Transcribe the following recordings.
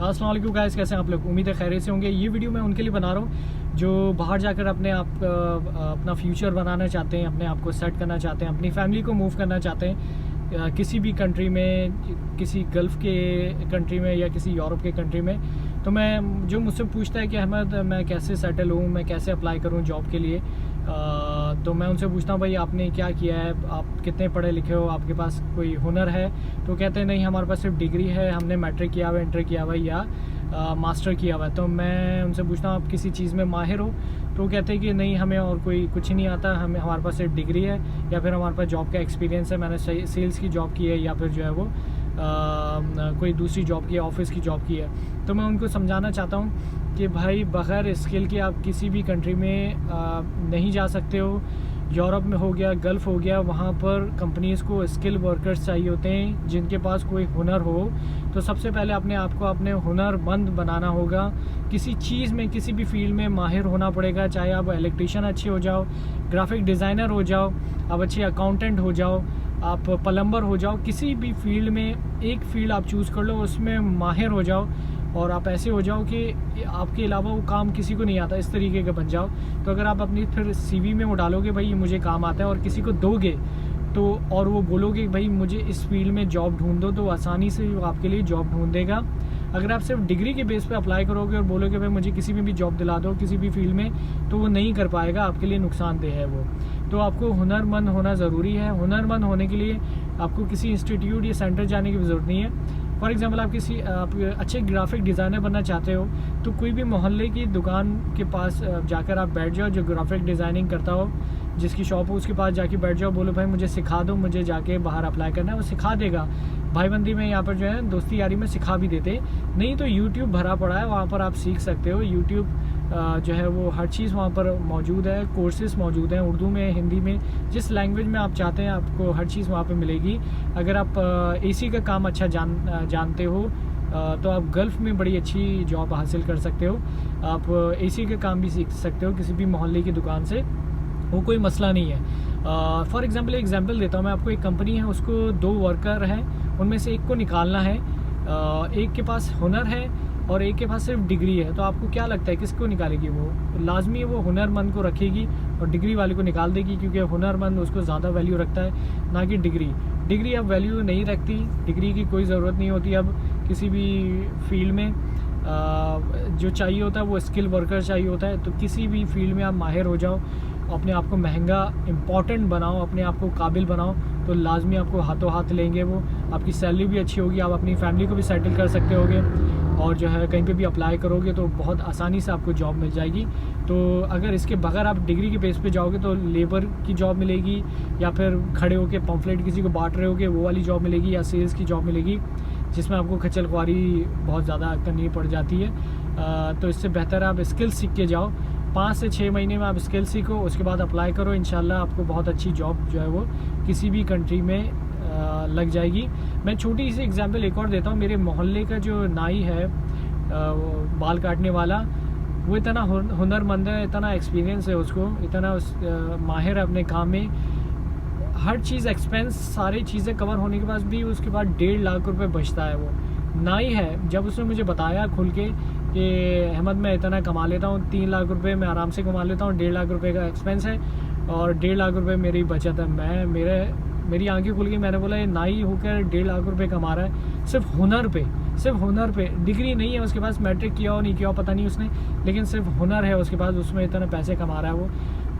अस्सलाम वालेकुम गाइस, कैसे हैं आप लोग। उम्मीद है खैरियत से होंगे। ये वीडियो मैं उनके लिए बना रहा हूँ जो बाहर जाकर अपना फ्यूचर बनाना चाहते हैं, अपने आप को सेट करना चाहते हैं, अपनी फैमिली को मूव करना चाहते हैं किसी भी कंट्री में, किसी गल्फ़ के कंट्री में या किसी यूरोप के कंट्री में। तो मैं जो मुझसे पूछता है कि अहमद मैं कैसे सेटल हूँ, मैं कैसे अप्लाई करूँ जॉब के लिए, तो मैं उनसे पूछता हूँ भाई आपने क्या किया है, आप कितने पढ़े लिखे हो, आपके पास कोई हुनर है। तो कहते हैं नहीं हमारे पास सिर्फ डिग्री है, हमने मैट्रिक किया हुआ है, इंटर किया हुआ है या मास्टर किया हुआ है। तो मैं उनसे पूछता हूँ आप किसी चीज़ में माहिर हो, तो वो कहते हैं कि नहीं हमें और कोई कुछ नहीं आता, हमारे पास सिर्फ डिग्री है या फिर हमारे पास जॉब का एक्सपीरियंस है, मैंने सेल्स की जॉब की है या फिर जो है वो कोई दूसरी जॉब की है, ऑफिस की जॉब की है। तो मैं उनको समझाना चाहता हूँ कि भाई बग़ैर स्किल के आप किसी भी कंट्री में नहीं जा सकते हो। यूरोप में हो गया, गल्फ़ हो गया, वहाँ पर कंपनीज़ को स्किल वर्कर्स चाहिए होते हैं जिनके पास कोई हुनर हो। तो सबसे पहले अपने आप को अपने हुनरमंद बनाना होगा, किसी चीज़ में किसी भी फील्ड में माहिर होना पड़ेगा। चाहे आप इलेक्ट्रीशियन अच्छे हो जाओ, ग्राफिक डिज़ाइनर हो जाओ, आप अच्छे अकाउंटेंट हो जाओ, आप प्लम्बर हो जाओ, किसी भी फील्ड में एक फ़ील्ड आप चूज़ कर लो, उसमें माहिर हो जाओ और आप ऐसे हो जाओ कि आपके अलावा वो काम किसी को नहीं आता, इस तरीके का बन जाओ। तो अगर आप अपनी फिर CV में वो डालोगे भाई ये मुझे काम आता है और किसी को दोगे तो, और वो बोलोगे भाई मुझे इस फील्ड में जॉब ढूंढ दो, तो आसानी से वो आपके लिए जॉब ढूंढ देगा। अगर आप सिर्फ डिग्री के बेस पे अप्लाई करोगे और बोलोगे भाई मुझे किसी में भी जॉब दिला दो किसी भी फील्ड में, तो वो नहीं कर पाएगा, आपके लिए नुकसानदेह है वो। तो आपको हुनरमंद होना ज़रूरी है। हुनरमंद होने के लिए आपको किसी इंस्टीट्यूट या सेंटर जाने की ज़रूरत नहीं है। फॉर एग्ज़ाम्पल आप अच्छे ग्राफिक डिज़ाइनर बनना चाहते हो तो कोई भी मोहल्ले की दुकान के पास जाकर आप बैठ जाओ, जो ग्राफिक डिज़ाइनिंग करता हो, जिसकी शॉप हो उसके पास जाके बैठ जाओ, बोलो भाई मुझे सिखा दो, मुझे जाके बाहर अप्लाई करना है, वो सिखा देगा। भाईबंदी में यहाँ पर जो है दोस्ती यारी में सिखा भी देते। नहीं तो यूट्यूब भरा पड़ा है, वहाँ पर आप सीख सकते हो। यूट्यूब जो है वो हर चीज़ वहाँ पर मौजूद है, कोर्सेज़ मौजूद हैं उर्दू में, हिंदी में, जिस लैंग्वेज में आप चाहते हैं आपको हर चीज़ वहाँ पे मिलेगी। अगर आप AC का काम अच्छा जानते हो तो आप गल्फ़ में बड़ी अच्छी जॉब हासिल कर सकते हो। आप AC का काम भी सीख सकते हो किसी भी मोहल्ले की दुकान से, वो कोई मसला नहीं है। फॉर एग्ज़ाम्पल देता हूँ मैं आपको। एक कंपनी है, उसको 2 वर्कर हैं, उनमें से एक को निकालना है। एक के पास हुनर है और एक के पास सिर्फ डिग्री है। तो आपको क्या लगता है किसको निकालेगी वो? लाजमी है वो हुनरमंद को रखेगी और डिग्री वाले को निकाल देगी, क्योंकि हुनरमंद उसको ज़्यादा वैल्यू रखता है ना कि डिग्री अब वैल्यू नहीं रखती। डिग्री की कोई ज़रूरत नहीं होती अब किसी भी फील्ड में। जो चाहिए होता है वो स्किल वर्कर चाहिए होता है। तो किसी भी फील्ड में आप माहिर हो जाओ, अपने आप को महंगा इम्पॉर्टेंट बनाओ, अपने आप को काबिल बनाओ, तो लाजमी आपको हाथों हाथ लेंगे वो। आपकी सैलरी भी अच्छी होगी, आप अपनी फैमिली को भी सेटल कर सकते होगे और जो है कहीं पे भी अप्लाई करोगे तो बहुत आसानी से आपको जॉब मिल जाएगी। तो अगर इसके बगैर आप डिग्री के बेस पे जाओगे तो लेबर की जॉब मिलेगी, या फिर खड़े होकर पम्फलेट किसी को बांट रहे होगे वो वाली जॉब मिलेगी, या सेल्स की जॉब मिलेगी जिसमें आपको खच्चर ख्वारी बहुत ज़्यादा करनी पड़ जाती है। तो इससे बेहतर आप स्किल सीख के जाओ। 5 से 6 महीने में आप स्किल सीखो, उसके बाद अप्लाई करो, इंशाल्लाह आपको बहुत अच्छी जॉब जो है वो किसी भी कंट्री में लग जाएगी। मैं छोटी सी एग्जांपल एक और देता हूँ। मेरे मोहल्ले का जो नाई है बाल काटने वाला, वो इतना हुनरमंद है, इतना एक्सपीरियंस है उसको, इतना माहिर है अपने काम में। हर चीज़ एक्सपेंस सारी चीज़ें कवर होने के बाद भी उसके बाद 1.5 लाख रुपए बचता है। वो नाई है, जब उसने मुझे बताया खुल के कि अहमद मैं इतना कमा लेता हूँ, 3 लाख रुपए मैं आराम से कमा लेता हूँ, 1.5 लाख रुपए का एक्सपेंस है और 1.5 लाख रुपए मेरी बचत है। मेरी आंखें खुल गई। मैंने बोला ये नाई होकर 1.5 लाख रुपए कमा रहा है सिर्फ हुनर पे। डिग्री नहीं है उसके पास, मैट्रिक किया हो नहीं किया हो पता नहीं उसने, लेकिन सिर्फ हुनर है उसके पास, उसमें इतना पैसे कमा रहा है वो।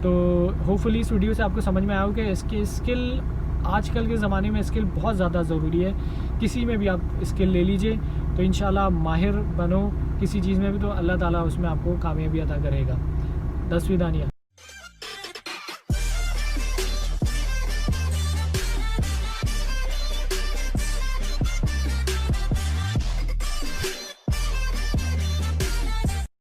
तो होपफुली इस वीडियो से आपको समझ में आया हो कि इसकी स्किल, आजकल के ज़माने में स्किल बहुत ज़्यादा ज़रूरी है। किसी में भी आप स्किल ले लीजिए तो इंशाल्लाह माहिर बनो किसी चीज़ में भी, तो अल्लाह ताला उसमें आपको कामयाबी अता करेगा। 10वीं दानिया।